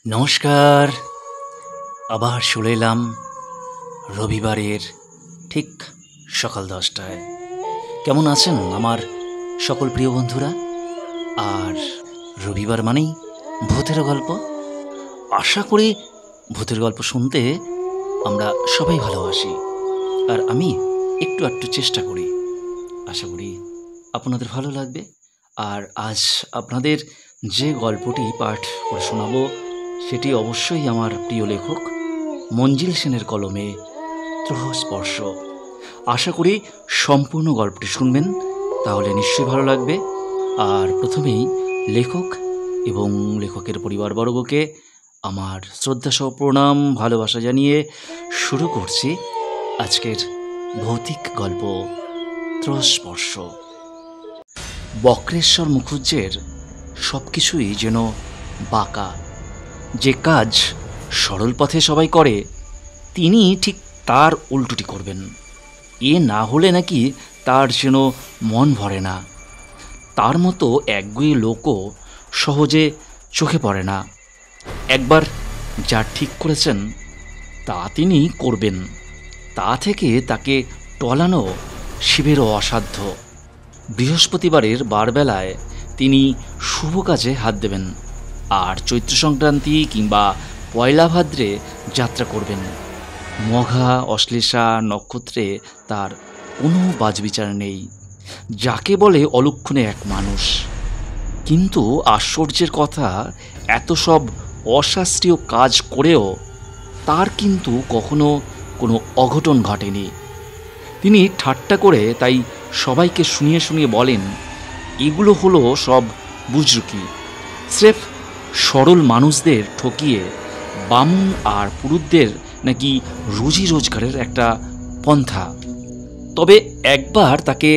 নমস্কার। আবার চলে এলাম রবিবারের ঠিক সকাল 10টায়। কেমন আছেন আমার সকল প্রিয় বন্ধুরা? আর রবিবার মানেই ভূতের গল্প। আশা করি ভূতের গল্প শুনতে আমরা সবাই ভালোবাসি, আর আমি একটু একটু চেষ্টা করি। আশা করি আপনাদের ভালো লাগবে। আর আজ আপনাদের যে গল্পটি পাঠ করে শোনাবো সেটি অবশ্যই আমার প্রিয় লেখক মঞ্জিল সেনের কলমে ত্রহস্পর্শ। আশা করি সম্পূর্ণ গল্পটি শুনবেন, তাহলে নিশ্চয়ই ভালো লাগবে। আর প্রথমেই লেখক এবং লেখকের পরিবারবর্গকে আমার শ্রদ্ধাসহ প্রণাম ভালোবাসা জানিয়ে শুরু করছি আজকের ভৌতিক গল্প ত্রহস্পর্শ। বক্রেশ্বর মুখুজ্জের সব কিছুই যেন বাঁকা। যে কাজ সরল পথে সবাই করে, তিনি ঠিক তার উল্টোটি করবেন। এ না হলে নাকি তার যেন মন ভরে না। তার মতো একগুঁয়ে লোকও সহজে চোখে পড়ে না। একবার যা ঠিক করেছেন তা তিনি করবেন, তা থেকে তাকে টলানো শিবেরও অসাধ্য। বৃহস্পতিবারের বারবেলায় তিনি শুভ কাজে হাত দেবেন, আর চৈত্র সংক্রান্তি কিংবা পয়লা ভাদ্রে যাত্রা করবেন। মঘা অশ্লেষা নক্ষত্রে তার কোনো বাজবিচার নেই। যাকে বলে অলক্ষণে এক মানুষ। কিন্তু আশ্চর্যের কথা, এত সব অশাস্ত্রীয় কাজ করেও তার কিন্তু কখনো কোনো অঘটন ঘটেনি। তিনি ঠাট্টা করে তাই সবাইকে শুনিয়ে শুনিয়ে বলেন, এগুলো হলো সব বুজরুকি, স্রেফ সরল মানুষদের ঠকিয়ে বামুন আর পুরুতদের নাকি রুজি রোজগারের একটা পন্থা। তবে একবার তাকে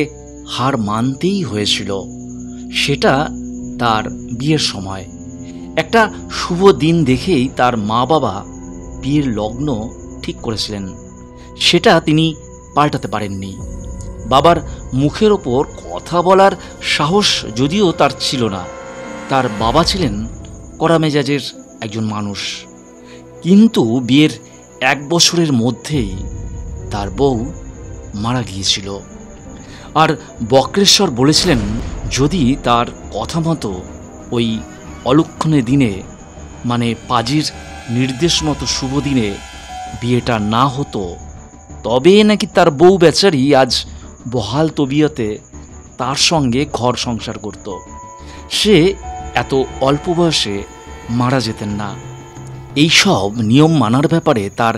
হার মানতেই হয়েছিল। সেটা তার বিয়ের সময়। একটা শুভ দিন দেখেই তার মা বাবা বিয়ের লগ্ন ঠিক করেছিলেন। সেটা তিনি পাল্টাতে পারেননি। বাবার মুখের ওপর কথা বলার সাহস যদিও তার ছিল না। তার বাবা ছিলেন কড়া মেজাজের একজন মানুষ। কিন্তু বিয়ের 1 বছরের মধ্যেই তার বউ মারা গিয়েছিল। আর বক্রেশ্বর বলেছিলেন, যদি তার কথা মতো ওই অলক্ষণে দিনে, মানে পাজির নির্দেশ মতো শুভ দিনে বিয়েটা না হতো, তবে নাকি তার বউ বেচারি আজ বহাল তবিয়তে তার সঙ্গে ঘর সংসার করত। সে এত অল্প বয়সে মারা যেতেন না। এইসব নিয়ম মানার ব্যাপারে তার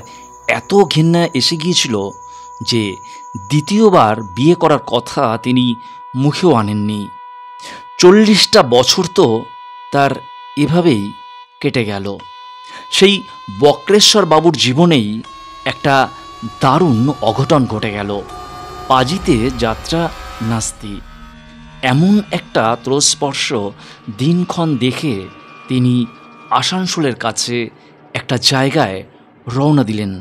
এত ঘেন্না এসে গিয়েছিল যে দ্বিতীয়বার বিয়ে করার কথা তিনি মুখেও আনেননি। 40টা বছর তো তার এভাবেই কেটে গেল। সেই বক্রেশ্বর বাবুর জীবনেই একটা দারুণ অঘটন ঘটে গেল। পাজিতে যাত্রা নাস্তি, এমন একটা ত্রস্পর্শ দিনক্ষণ দেখে তিনি আসানসোলের কাছে একটা জায়গায় রওনা দিলেন।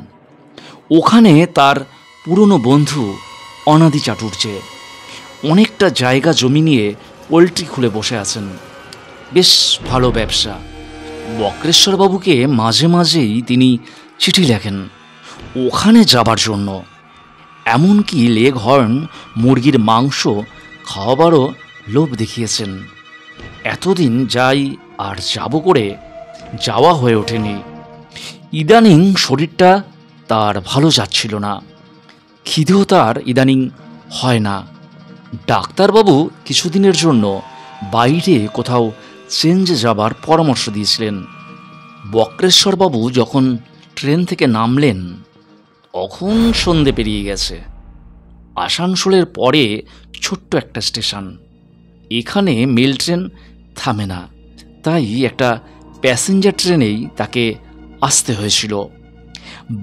ওখানে তার পুরনো বন্ধু অনাদি চাটুর্যে অনেকটা জায়গা জমি নিয়ে পোলট্রি খুলে বসে আছেন। বেশ ভালো ব্যবসা। বক্রেশ্বরবাবুকে মাঝে মাঝেই তিনি চিঠি লেখেন ওখানে যাবার জন্য। এমনকি লেগ হর্ন মুরগির মাংস খাওয়াবারও লোভ দেখিয়েছেন। এতদিন যাই আর যাব করে যাওয়া হয়ে ওঠেনি। ইদানিং শরীরটা তার ভালো যাচ্ছিল না। খিদেও তার ইদানিং হয় না। ডাক্তারবাবু কিছুদিনের জন্য বাইরে কোথাও চেঞ্জে যাবার পরামর্শ দিয়েছিলেন। বক্রেশ্বরবাবু যখন ট্রেন থেকে নামলেন তখন সন্ধে পেরিয়ে গেছে। আসানসোলের পরে ছোট্ট একটা স্টেশন। এখানে মেল ট্রেন থামে না, তাই একটা প্যাসেঞ্জার ট্রেনেই তাকে আসতে হয়েছিল।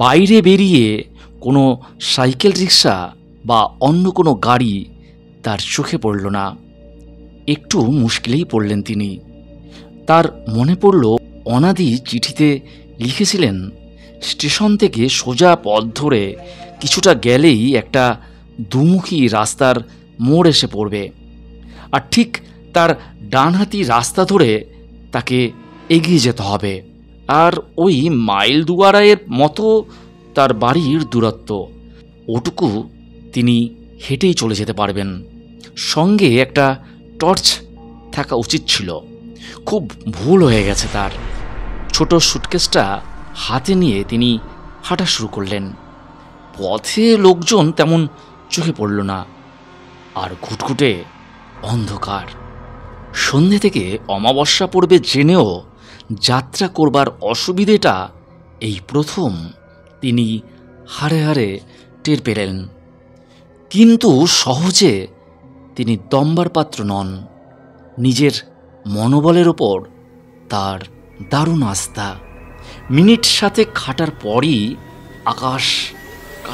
বাইরে বেরিয়ে কোনো সাইকেল রিক্সা বা অন্য কোনো গাড়ি তার চোখে পড়ল না। একটু মুশকিলেই পড়লেন তিনি। তার মনে পড়ল অনাদি চিঠিতে লিখেছিলেন, স্টেশন থেকে সোজা পথ ধরে কিছুটা গেলেই একটা দুমুখী রাস্তার মোড় এসে পড়বে, আর ঠিক তার ডানহাতি রাস্তা ধরে তাকে এগিয়ে যেতে হবে। আর ওই মাইল দুয়ারায়ের মতো তার বাড়ির দূরত্ব, ওটুকু তিনি হেঁটেই চলে যেতে পারবেন। সঙ্গে একটা টর্চ থাকা উচিত ছিল। খুব ভুল হয়ে গেছে তার। ছোট সুটকেসটা হাতে নিয়ে তিনি হাঁটা শুরু করলেন। পথে লোকজন তেমন চোখে পড়ল না, আর ঘুটঘুটে অন্ধকার। সন্ধে থেকে অমাবস্যা পড়বে জেনেও যাত্রা করবার অসুবিধেটা এই প্রথম তিনি হাড়ে হাড়ে টের পেলেন। কিন্তু সহজে তিনি দমবার পাত্র নন। নিজের মনোবলের ওপর তার দারুণ আস্থা। মিনিট সাথে খাটার পরই আকাশ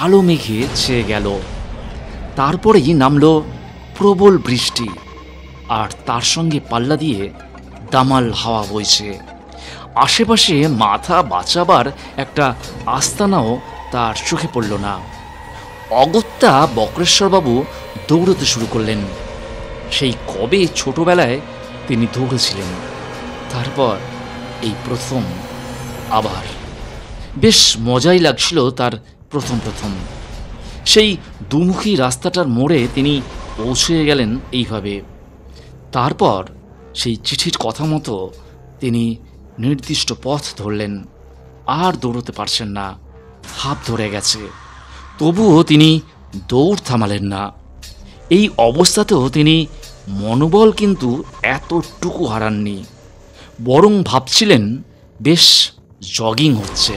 কালো মেঘে ছেয়ে গেল। তারপরেই নামল প্রবল বৃষ্টি, আর তার সঙ্গে পাল্লা দিয়ে দামাল হাওয়া বইছে। আশেপাশে মাথা বাঁচাবার একটা আস্তানাও তার চোখে পড়ল না। অগত্যা বক্রেশ্বরবাবু দৌড়তে শুরু করলেন। সেই কবে ছোটবেলায় তিনি দৌড়েছিলেন, তারপর এই প্রথম আবার। বেশ মজাই লাগছিল তার প্রথম। সেই দুমুখী রাস্তাটার মোড়ে তিনি পৌঁছে গেলেন এইভাবে। তারপর সেই চিঠির কথা মতো তিনি নির্দিষ্ট পথ ধরলেন। আর দৌড়তে পারছেন না, হাঁপ ধরে গেছে। তবুও তিনি দৌড় থামালেন না। এই অবস্থাতেও তিনি মনোবল কিন্তু এতটুকু হারাননি, বরং ভাবছিলেন বেশ জগিং হচ্ছে।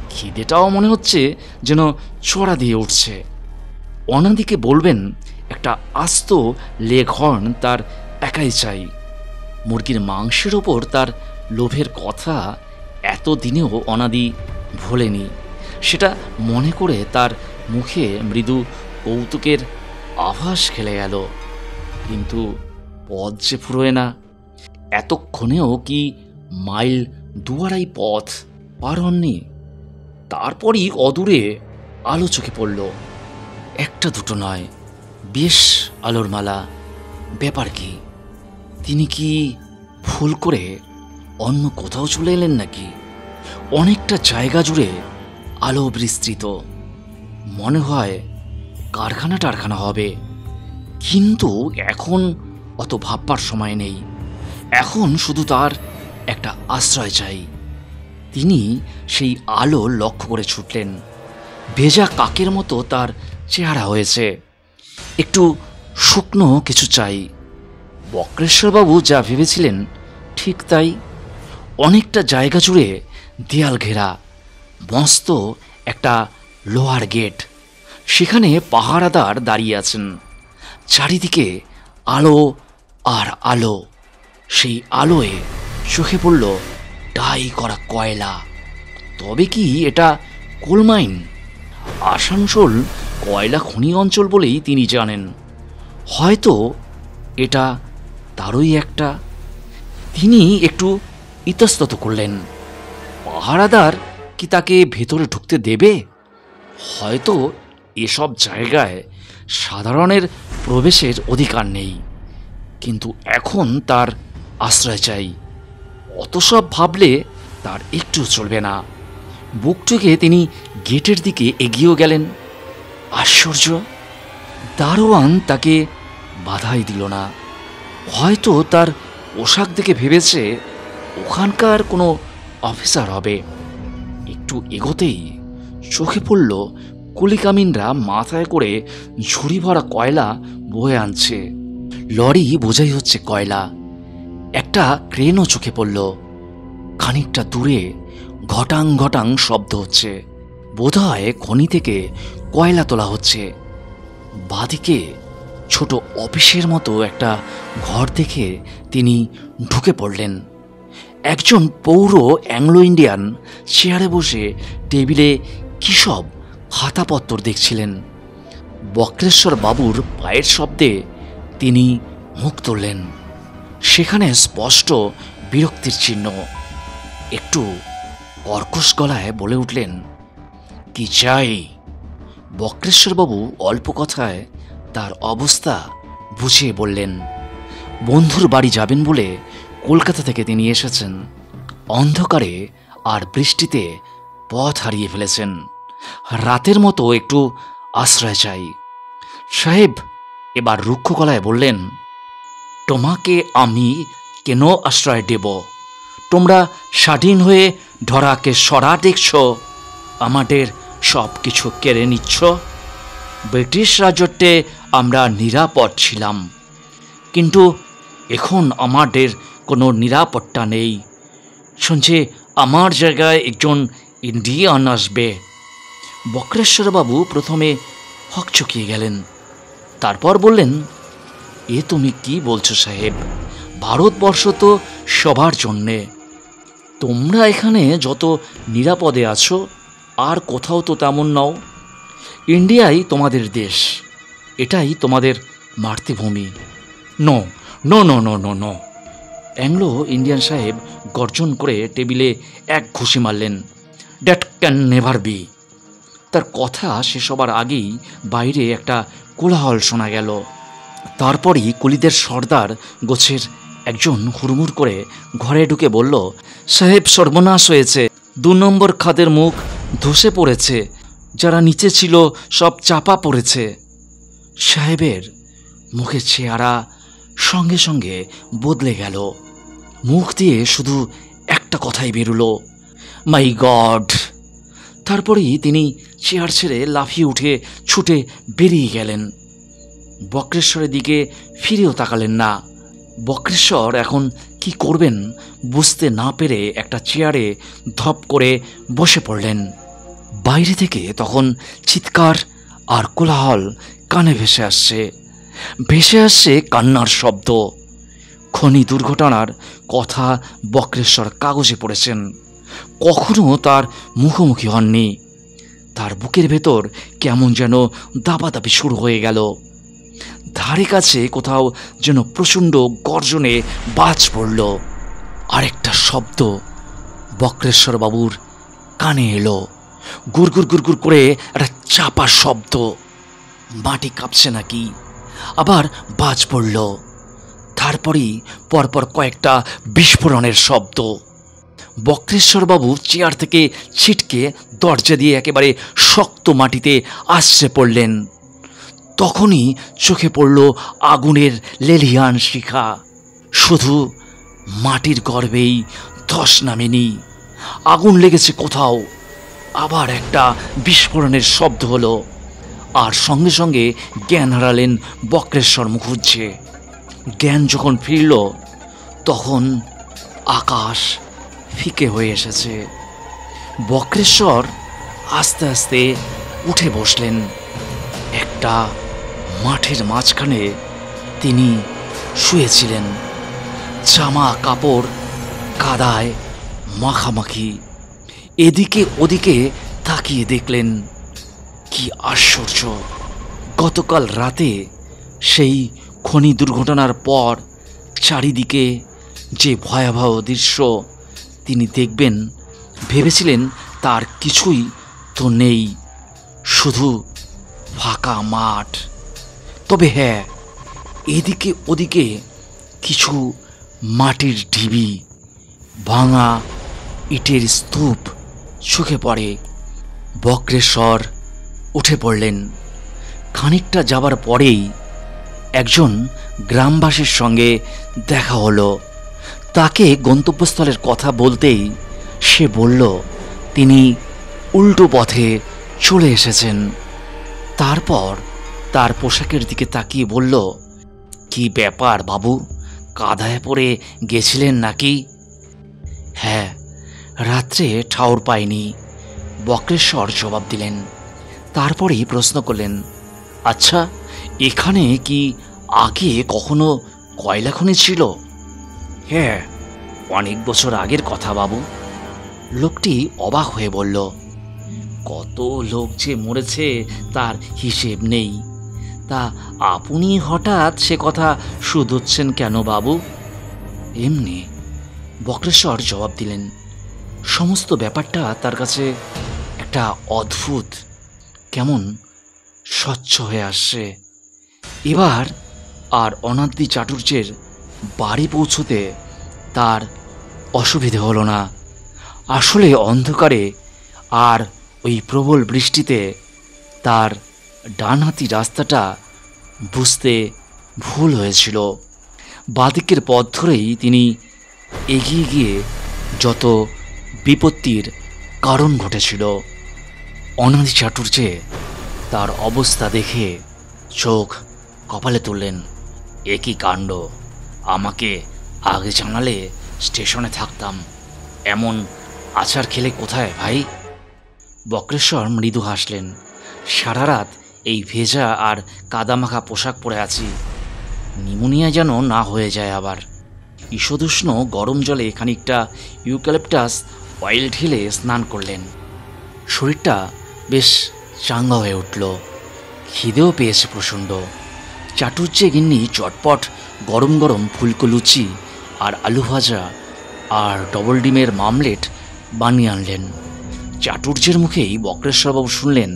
খিদেটাও মনে হচ্ছে যেন চড়া দিয়ে উঠছে। অনাদিকে বলবেন একটা আস্ত লেগ হর্ন তার একাই চাই। মুরগির মাংসের ওপর তার লোভের কথা এতদিনেও অনাদি ভোলেনি। সেটা মনে করে তার মুখে মৃদু কৌতুকের আভাস খেলে গেল। কিন্তু পথ যে ফুরোয় না। এতক্ষণেও কি মাইল দুয়ারাই পথ পার হননি। তারপরই অদূরে আলো চোখে পড়ল। একটা দুটো নয়, বেশ আলোর মালা। ব্যাপার কি? তিনি কি ভুল করে অন্য কোথাও চলে এলেন নাকি? অনেকটা জায়গা জুড়ে আলো বিস্তৃত, মনে হয় কারখানা টারখানা হবে। কিন্তু এখন অত ভাববার সময় নেই। এখন শুধু তার একটা আশ্রয় চাই। তিনি সেই আলো লক্ষ্য করে ছুটলেন। ভেজা কাকের মতো তার চেহারা হয়েছে। একটু শুকনো কিছু চাই। বক্রেশ্বরবাবু যা ভেবেছিলেন ঠিক তাই। অনেকটা জায়গা জুড়ে দেয়াল ঘেরা, মস্ত একটা লোহার গেট। সেখানে পাহারাদার দাঁড়িয়ে আছেন। চারিদিকে আলো আর আলো। সেই আলোয় চোখে পড়ল ডাই করা কয়লা। তবে কি এটা কোল মাইন? আসানসোল কয়লা খনি অঞ্চল বলেই তিনি জানেন। হয়তো এটা তারই একটা। তিনি একটু ইতস্তত করলেন। পাহারাদার কি তাকে ভেতরে ঢুকতে দেবে? হয়তো এসব জায়গায় সাধারণের প্রবেশের অধিকার নেই। কিন্তু এখন তার আশ্রয় চাই। অত সব ভাবলে তার একটু চলবে না। বুক ঠুকে তিনি গেটের দিকে এগিয়েও গেলেন। আশ্চর্য, দারোয়ান তাকে বাধাই দিল না। হয়তো তার পোশাক দেখে ভেবেছে ওখানকার কোনো অফিসার হবে। একটু এগোতেই চোখে পড়ল কুলিকামিনরা মাথায় করে ঝুড়ি ভরা কয়লা বয়ে আনছে। লরি বোঝাই হচ্ছে কয়লা। একটা ক্রেনও চোখে পড়ল। খানিকটা দূরে ঘটাং ঘটাং শব্দ হচ্ছে। বোধহয় খনি থেকে কয়লা তোলা হচ্ছে। বাদিকে ছোট অফিসের মতো একটা ঘর দেখে তিনি ঢুকে পড়লেন। একজন পৌর অ্যাংলো ইন্ডিয়ান চেয়ারে বসে টেবিলে কী সব খাতাপত্র দেখছিলেন। বক্রেশ্বর বাবুর পায়ের শব্দে তিনি মুখ তুললেন। সেখানে স্পষ্ট বিরক্তির চিহ্ন। একটু কর্কশ গলায় বলে উঠলেন, কি চাই? বক্রেশ্বরবাবু অল্প কথায় তার অবস্থা বুঝিয়ে বললেন। বন্ধুর বাড়ি যাবেন বলে কলকাতা থেকে তিনি এসেছেন। অন্ধকারে আর বৃষ্টিতে পথ হারিয়ে ফেলেছেন। রাতের মতো একটু আশ্রয় চাই। সাহেব এবার রুক্ষ গলায় বললেন, তোমাকে আমি কেন আশ্রয় দেব? তোমরা স্বাধীন হয়ে ধরাকে সরা দেখছ, আমাদের সব কিছু কেড়ে নিচ্ছ। ব্রিটিশ রাজত্বে আমরা নিরাপদ ছিলাম, কিন্তু এখন আমাদের কোনো নিরাপত্তা নেই। শুনছে আমার জায়গায় একজন ইন্ডিয়ান আসবে। বক্রেশ্বরবাবু প্রথমে হকচকিয়ে গেলেন, তারপর বললেন, এ তুমি কি বলছো সাহেব? ভারতবর্ষ তো সবার জন্যে। তোমরা এখানে যত নিরাপদে আছো আর কোথাও তো তেমন নাও। ইন্ডিয়াই তোমাদের দেশ, এটাই তোমাদের মাতৃভূমি। No no no no no no. Anglo Indian সাহেব গর্জন করে টেবিলে এক ঘুষি মারলেন। That can never be. তার কথা শেষ হবার আগেই বাইরে একটা কোলাহল শোনা গেল। তারপরই কুলিদের সর্দার গোছের একজন হুড়মুড় করে ঘরে ঢুকে বলল, সাহেব সর্বনাশ হয়েছে, 2 নম্বর খাদের মুখ ধসে পড়েছে, যারা নিচে ছিল সব চাপা পড়েছে। সাহেবের মুখের চেহারা সঙ্গে সঙ্গে বদলে গেল। মুখ দিয়ে শুধু একটা কথাই বেরুলো, মাই গড। তারপরেই তিনি চেয়ার ছেড়ে লাফিয়ে উঠে ছুটে বেরিয়ে গেলেন। বক্রেশ্বরের দিকে ফিরেও তাকালেন না। বক্রেশ্বর এখন কি করবেন বুঝতে না পেরে একটা চেয়ারে ধপ করে বসে পড়লেন। বাইরে থেকে তখন চিৎকার আর কোলাহল কানে ভেসে আসছে কান্নার শব্দ। খনি দুর্ঘটনার কথা বক্রেশ্বর কাগজে পড়েছেন, কখনো তার মুখোমুখি হননি। তার বুকের ভেতর কেমন যেন দাপাদাপি শুরু হয়ে গেল। ধারে কাছে কোথাও যেন প্রচণ্ড গর্জনে বাজ পড়ল। আরেকটা শব্দ বক্রেশ্বরবাবুর কানে এলো, গুড়গুড় গুড়গুড় করে একটা চাপা শব্দ। মাটি কাঁপছে নাকি? আবার বাজ পড়ল। তারপরই পরপর কয়েকটা বিস্ফোরণের শব্দ। বক্রেশ্বরবাবু চেয়ার থেকে ছিটকে দরজা দিয়ে একেবারে শক্ত মাটিতে আছড়ে পড়লেন। তখনই চোখে পড়ল আগুনের লেলিহান শিখা। শুধু মাটির গর্ভেই ধস নামেনি, আগুন লেগেছে কোথাও। আবার একটা বিস্ফোরণের শব্দ হলো, আর সঙ্গে সঙ্গে জ্ঞান হারালেন বক্রেশ্বর মুখুজ্জে। জ্ঞান যখন ফিরল তখন আকাশ ফিকে হয়ে এসেছে। বক্রেশ্বর আস্তে আস্তে উঠে বসলেন। একটা মাঠের মাঝখানে তিনি শুয়েছিলেন, জামা কাপড় কাদায় মাখামাখি। এদিকে ওদিকে তাকিয়ে দেখলেন, কি আশ্চর্য! গতকাল রাতে সেই খনি দুর্ঘটনার পর চারিদিকে যে ভয়াবহ দৃশ্য তিনি দেখবেন ভেবেছিলেন, তার কিছুই তো নেই, শুধু ফাঁকা মাঠ। তবে হ্যাঁ, এদিকে ওদিকে কিছু মাটির ঢিবি, ভাঙা ইটের স্তূপ চোখে পড়ে। বক্রেশ্বর উঠে পড়লেন। খানিকটা যাবার পরেই একজন গ্রামবাসীর সঙ্গে দেখা হলো। তাকে গন্তব্যস্থলের কথা বলতেই সে বলল তিনি উল্টো পথে চলে এসেছেন। তারপর তার পোশাকের দিকে তাকিয়ে বলল, কি ব্যাপার বাবু, কাদায় পড়ে গেছিলেন নাকি? হ্যাঁ, রাত্রে ঠাউর পাইনি, বক্রেশ্বর জবাব দিলেন। তারপরেই প্রশ্ন করলেন, আচ্ছা, এখানে কি আগে কখনো কয়লা খনি ছিল? হ্যাঁ, অনেক বছর আগের কথা বাবু। লোকটি অবাক হয়ে বলল, কত লোক যে মরেছে তার হিসেব নেই। তা আপনি হঠাৎ সে কথা শুধোচ্ছেন কেন বাবু? এমনি, বক্রেশ্বর জবাব দিলেন। সমস্ত ব্যাপারটা তার কাছে একটা অদ্ভুত, কেমন স্বচ্ছ হয়ে আসছে। এবার আর অনাদ্রি চাটুর্যের বাড়ি পৌঁছতে তার অসুবিধে হলো না। আসলে অন্ধকারে আর ওই প্রবল বৃষ্টিতে তার ডানহাতি রাস্তাটা বুঝতে ভুল হয়েছিল। বাদিকের পথ ধরেই তিনি এগিয়ে গিয়ে যত বিপত্তির কারণ ঘটেছিল, অনাদি চাটুর্যে তার অবস্থা দেখে চোখ কপালে তুললেন। এ কি কাণ্ড! আমাকে আগে জানালে স্টেশনে থাকতাম। এমন আছাড় খেলে কোথায় ভাই? বক্রেশ্বর মৃদু হাসলেন। সারা রাত এই ভেজা আর কাদামাখা পোশাক পরে আছি, নিউমোনিয়া যেন না হয়ে যায় আবার। ঈষদুষ্ণ গরম জলে খানিকটা ইউক্যালিপটাস অয়েল ঢেলে স্নান করলেন। শরীরটা বেশ চাঙ্গা হয়ে উঠল। খিদেও পেয়েছে প্রচণ্ড। চাটুর্যে গিন্নি চটপট গরম গরম ফুলকো লুচি আর আলু ভাজা আর ডবল ডিমের মামলেট বানিয়ে আনলেন। চাটুর্যের মুখেই বক্রেশ্বরবাবু শুনলেন,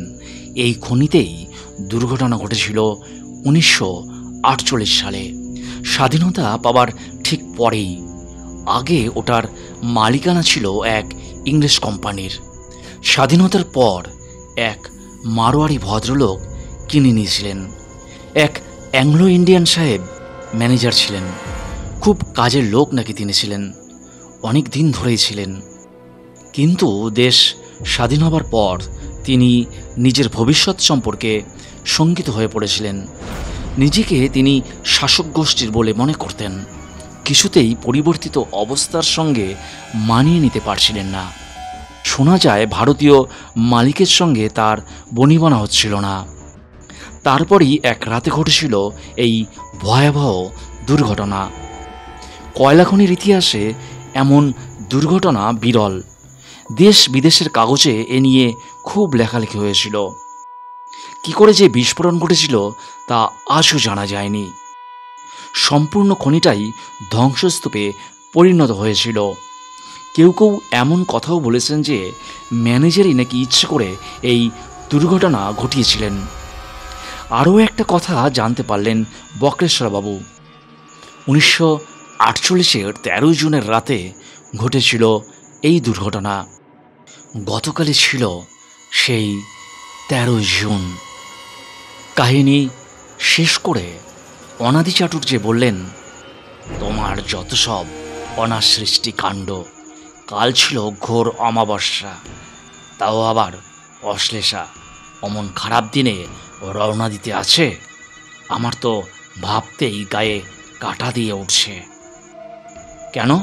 এই খনিতেই দুর্ঘটনা ঘটেছিল 1948 সালে, স্বাধীনতা পাবার ঠিক পরেই। আগে ওটার মালিকানা ছিল এক ইংরেজ কোম্পানির। স্বাধীনতার পর এক মারোয়ারি ভদ্রলোক কিনে নিয়েছিলেন। এক অ্যাংলো ইন্ডিয়ান সাহেব ম্যানেজার ছিলেন। খুব কাজের লোক নাকি তিনি ছিলেন, অনেক দিন ধরেই ছিলেন। কিন্তু দেশ স্বাধীন হবার পর তিনি নিজের ভবিষ্যৎ সম্পর্কে শঙ্কিত হয়ে পড়েছিলেন। নিজেকে তিনি শাসক গোষ্ঠীর বলে মনে করতেন। কিছুতেই পরিবর্তিত অবস্থার সঙ্গে মানিয়ে নিতে পারছিলেন না। শোনা যায় ভারতীয় মালিকের সঙ্গে তার বনিবনা হচ্ছিল না। তারপরই এক রাতে ঘটেছিল এই ভয়াবহ দুর্ঘটনা। কয়লা খনির ইতিহাসে এমন দুর্ঘটনা বিরল। দেশ বিদেশের কাগজে এ নিয়ে খুব লেখালেখি হয়েছিল। কি করে যে বিস্ফোরণ ঘটেছিল তা আজও জানা যায়নি। সম্পূর্ণ খনিটাই ধ্বংসস্তূপে পরিণত হয়েছিল। কেউ কেউ এমন কথাও বলেছেন যে ম্যানেজারই নাকি ইচ্ছে করে এই দুর্ঘটনা ঘটিয়েছিলেন। আরও একটা কথা জানতে পারলেন বক্রেশ্বরবাবু। 1948-এর 13 জুনের রাতে ঘটেছিল এই দুর্ঘটনা। গতকালই ছিল সেই 13 জুন। কাহিনী শেষ করে অনাদি চাটুর্যে বললেন, তোমার যত সব অনাসৃষ্টি কাণ্ড, কাল ছিল ঘোর অমাবস্যা, তাও আবার অশ্লেষা। অমন খারাপ দিনে রওনা দিতে আছে? আমার তো ভাবতেই গায়ে কাঁটা দিয়ে উঠছে। কেন?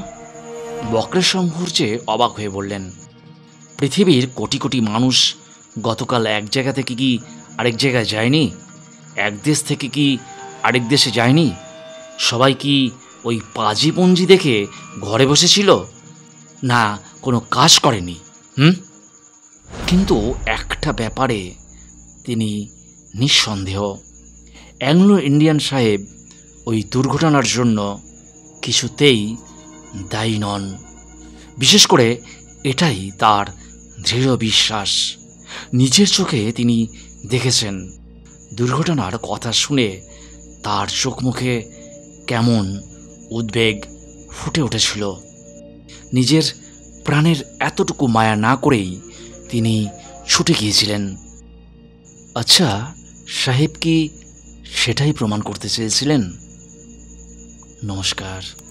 বক্রেশ্বর মুখুর্জে অবাক হয়ে বললেন, পৃথিবীর কোটি কোটি মানুষ গতকাল এক জায়গা থেকে কি আরেক জায়গায় যায়নি? এক দেশ থেকে কি আরেক দেশে যায়নি? সবাই কি ওই পাজি পঞ্জি দেখে ঘরে বসেছিল, না কোনো কাজ করেনি? কিন্তু একটা ব্যাপারে তিনি নিঃসন্দেহ, অ্যাংলো ইন্ডিয়ান সাহেব ওই দুর্ঘটনার জন্য কিছুতেই দায়ী নন। বিশেষ করে এটাই তার দৃঢ় বিশ্বাস। নিজের চোখে তিনি দেখেছেন। দুর্ঘটনার কথা শুনে তার চোখ মুখে কেমন উদ্বেগ ফুটে উঠেছিল। নিজের প্রাণের এতটুকু মায়া না করেই তিনি ছুটে গিয়েছিলেন। আচ্ছা, সাহেব কি সেটাই প্রমাণ করতে চেয়েছিলেন? নমস্কার।